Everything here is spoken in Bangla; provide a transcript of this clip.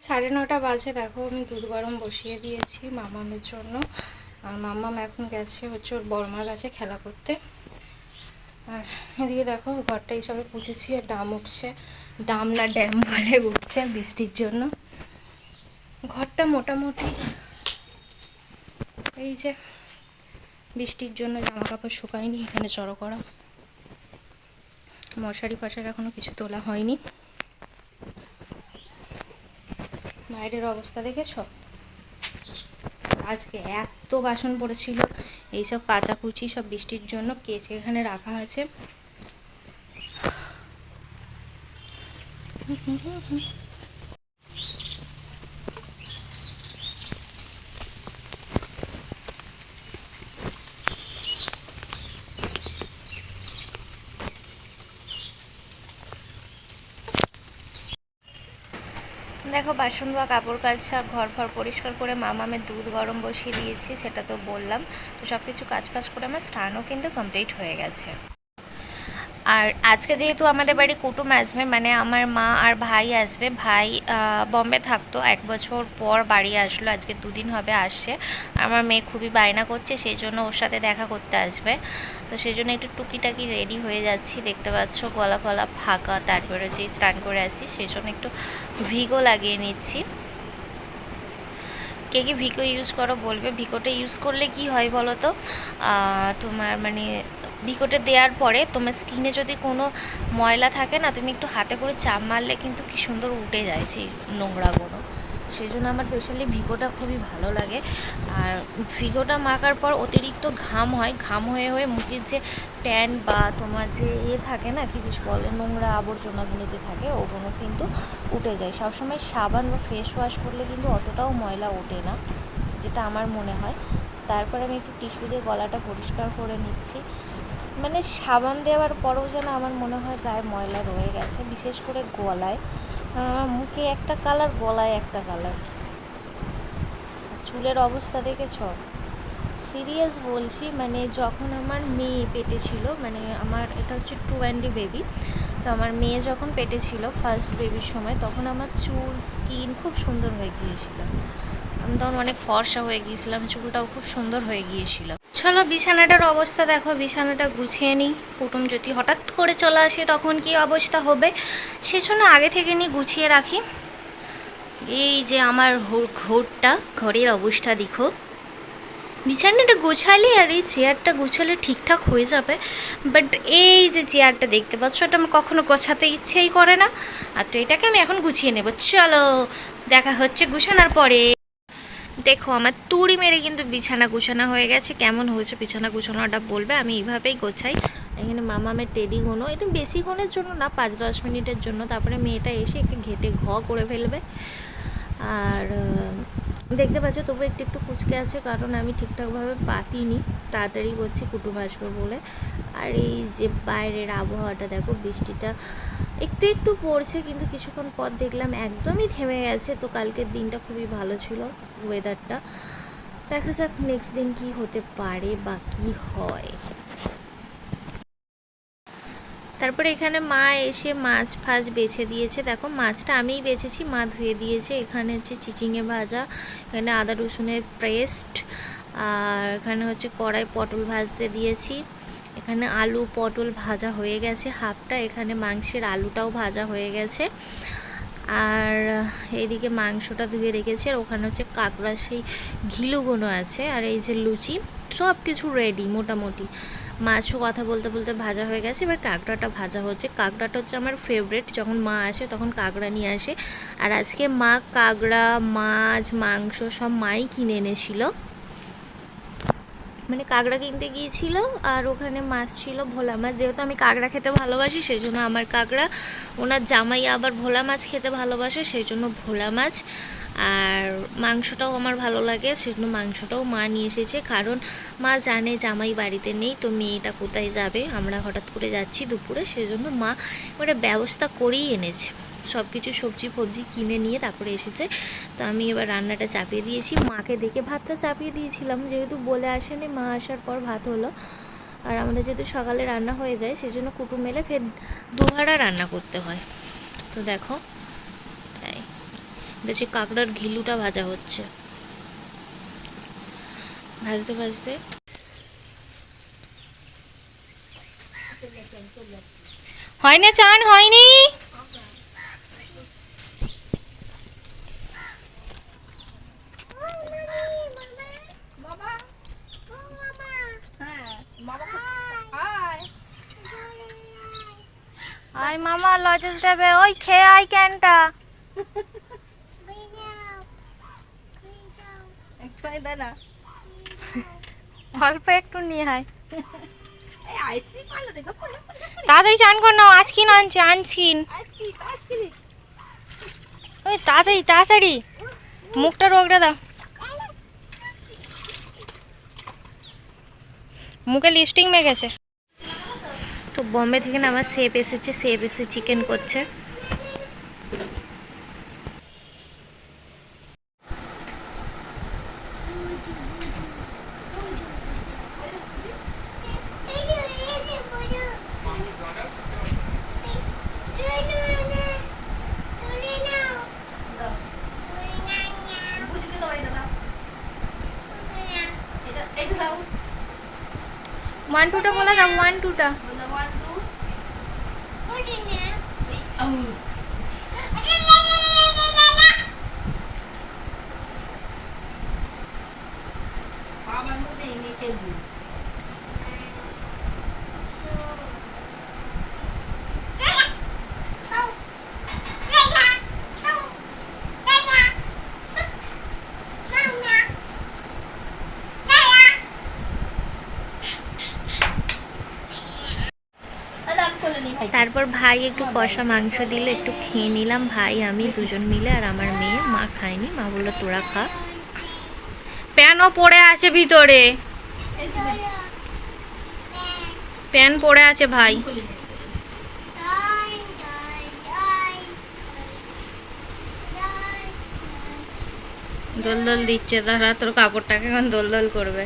9:30 বাজে। দেখো আমি দুধ গরম বসিয়ে দিয়েছি মামামের জন্য। আর মামাম এখন গেছে ওর বড়মার কাছে খেলা করতে। আর এদিকে দেখো ঘরটা এইসবে পুছেছি আর ডাম উঠছে, ডাম না ড্যাম বলে উঠছে বৃষ্টির জন্য। ঘরটা মোটামুটি এই যে বৃষ্টির জন্য জামা কাপড় শুকায়নি, এখানে জড়ো করা। মশারি ফশারি এখনো কিছু তোলা হয়নি। বাইরের অবস্থা দেখেছ? আজকে এত বাসন পড়েছিল, এইসব কাচাকুচি সব বৃষ্টির জন্য কেচে এখানে রাখা আছে। দেখো বাসন বা কাপড় কাচা, ঘর ফর পরিষ্কার করে মামামের দুধ গরম বসিয়ে দিয়েছি, সেটা তো বললাম। তো সব কিছু কাজ করে আমার স্নানও কিন্তু কমপ্লিট হয়ে গেছে। আর আজকে যেহেতু আমাদের বাড়ি কুটুম আসবে, মানে আমার মা আর ভাই আসবে। ভাই বম্বে থাকতো, 1 বছর পর বাড়ি আসলো, আজকে 2 দিন হবে আসছে। আমার মেয়ে খুবই বায়না করছে, সেই জন্য ওর সাথে দেখা করতে আসবে। তো সেই জন্য একটু টুকিটাকি রেডি হয়ে যাচ্ছি, দেখতে পাচ্ছ গলা ফলা ফাঁকা। তারপরে যে স্নান করে আসছি সেই জন্য একটু ভিগো লাগিয়ে নিচ্ছি। কে কি ভিগো ইউজ করো বলবে। ভিগোটা ইউজ করলে কি হয় বলো তো, তোমার মানে ভিগোটা দেওয়ার পরে তোমার স্কিনে যদি কোনো ময়লা থাকে না, তুমি একটু হাতে করে চাপ মারলে কিন্তু কি সুন্দর উঠে যায় সেই নোংরাগুলো। সেই জন্য আমার স্পেশালি ভিগোটা খুবই ভালো লাগে। আর ভিগোটা মাখার পর অতিরিক্ত ঘাম হয়, ঘাম হয়ে হয়ে মুখের যে ট্যান বা তোমার যে থাকে না, কি বেশ বলে, নোংরা আবর্জনাগুলো যে থাকে ওগুলো কিন্তু উঠে যায়। সবসময় সাবান বা ফেস ওয়াশ করলে কিন্তু অতটাও ময়লা ওঠে না, যেটা আমার মনে হয়। তারপরে আমি একটু টিস্যু দিয়ে গলাটা পরিষ্কার করে নিচ্ছি। মানে সাবান দেওয়ার পরেও যেন আমার মনে হয় গায়ে ময়লা রয়ে গেছে, বিশেষ করে গলায়। কারণ আমার মুখে একটা কালার, গলায় একটা কালার। চুলের অবস্থা দেখেছ? সিরিয়াস বলছি, মানে যখন আমার মেয়ে পেটে ছিল, মানে আমার এটা হচ্ছে 2 অ্যান্ডি বেবি। তো আমার মেয়ে যখন পেটে ছিল ফার্স্ট বেবির সময়, তখন আমার চুল স্কিন খুব সুন্দর হয়ে গিয়েছিল। আমি তখন অনেক ফর্সা হয়ে গিয়েছিলাম, চুলটাও খুব সুন্দর হয়ে গিয়েছিল। চলো বিছানাটার অবস্থা দেখো, বিছানাটা গুছিয়ে নিই। কুটুম যদি হঠাৎ করে চলে আসে তখন কি অবস্থা হবে, সেজন্য আগে থেকে নিয়ে গুছিয়ে রাখি। এই যে আমার ঘরের অবস্থা দেখো। বিছানাটা গোছালে আর এই চেয়ারটা গোছালে ঠিকঠাক হয়ে যাবে, বাট এই যে চেয়ারটা দেখতে পাচ্ছ, এটা আমার কখনো গোছাতে ইচ্ছেই করে না। আর তো এটাকে আমি এখন গুছিয়ে নেব। চলো দেখা হচ্ছে গুছানোর পরে। দেখো আমার তুড়ি মেরে কিন্তু বিছানা গুছানো হয়ে গেছে। কেমন হয়েছে বিছানা গুছানোটা বলবে, আমি এইভাবেই গোছাই। এখানে মামামের টেডি গোনো, এটা বেশিক্ষণের জন্য না, 5-10 মিনিটের জন্য। তারপরে মেয়েটা এসে একটু ঘেটে করে ফেলবে। আর দেখতে পাচ্ছ তবু একটু একটু কুচকে আছে, কারণ আমি ঠিকঠাকভাবে পাতিনি, তাড়াতাড়ি করছি কুটুম আসবে বলে। আর এই যে বাইরের আবহাওয়াটা দেখো, বৃষ্টিটা একটু একটু পড়ছে, কিন্তু কিছুক্ষণ পর দেখলাম একদমই থেমে গেছে। তো কালকের দিনটা খুবই ভালো ছিল ওয়েদারটা। দেখা যাক নেক্সট দিন কি হতে পারে বা কী হয়। তারপরে এখানে মা এসে মাছ ফাছ বেছে দিয়েছে। দেখো মাছটা আমিই বেছেছি, মা ধুয়ে দিয়েছে। এখানে হচ্ছে চিচিঙে ভাজা, এখানে আদা রসুনের পেস্ট, আর এখানে হচ্ছে কড়াই পটল ভাজতে দিয়েছি। এখানে আলু পটল ভাজা হয়ে গেছে হাফটা, এখানে মাংসের আলুটাও ভাজা হয়ে গেছে। আর এইদিকে মাংসটা ধুয়ে রেখেছি, আর ওখানে হচ্ছে কাঁকড়া সেই ঘিলুগুনো আছে। আর এই যে লুচি, সব কিছু রেডি মোটামুটি। মাছও কথা বলতে বলতে ভাজা হয়ে গেছে, এবার কাঁকড়াটা ভাজা হচ্ছে। কাঁকড়াটা হচ্ছে আমার ফেভারিট, যখন মা আসে তখন কাঁকড়া নিয়ে আসে। আর আজকে মা কাঁকড়া, মাছ, মাংস সব মাই কিনে এনেছিল। মানে কাঁকড়া কিনতে গিয়েছিল, আর ওখানে মাছ ছিল ভোলা মাছ। যেহেতু আমি কাঁকড়া খেতে ভালোবাসি সেই জন্য আমার কাঁকড়া, ওনার জামাই আবার ভোলা মাছ খেতে ভালোবাসে সেই জন্য ভোলা মাছ। আর মাংসটাও আমার ভালো লাগে, সেজন্য মাংসটাও মা নিয়ে এসেছে। কারণ মা জানে জামাই বাড়িতে নেই, তো মেয়েটা কোথায় যাবে, আমরা হঠাৎ করে যাচ্ছি দুপুরে, সেজন্য মা ওটা ব্যবস্থা করেই এনেছে। সব কিছু সবজি ফবজি কিনে নিয়ে তারপরে এসেছে। তো আমি এবার রান্নাটা চাপিয়ে দিয়েছি, মাকে দেখে ভাতটা চাপিয়ে দিয়েছিলাম, যেহেতু বলে আসেনি, মা আসার পর ভাত হলো। আর আমাদের যেহেতু সকালে রান্না হয়ে যায় সেই জন্য কুটুম এলে ফের দুহারা রান্না করতে হয়। তো দেখো দেখছি কাঁকড়ার ঘিলুটা ভাজা হচ্ছে, ভাজতে ভাজতে। হয়নি চান, হয়নি। আয় মামা লজেস দেবে, ওই খেয়ে আয় ক্যানটা। অল্প একটু নিয়ে আয়, তাড়াতাড়ি চান কর না, আজকিন আনছে, আনছিন। ওই তাড়াতাড়ি তাড়াতাড়ি মুখটা রোগড়ে দাও, মুখে লিপস্টিক মেখেছে। তো বম্বে থেকে না আমার সেফ এসেছে, সেফ এসে চিকেন করছে। ওয়ান টুটা বলে দাও, ওয়ান টুটা। তারপর ভাই একটু কষা মাংস দিল, একটু খেয়ে নিলাম ভাই আমি দুজন মিলে, আর আমার মেয়ে। মা খায়নি, মা বললো তোরা খা। প্যানও পড়ে আছে ভিতরে, প্যান পড়ে আছে ভাই। দোল দোল দিচ্ছে, তারা তোর কাপড়টাকে এখন দোল দোল করবে।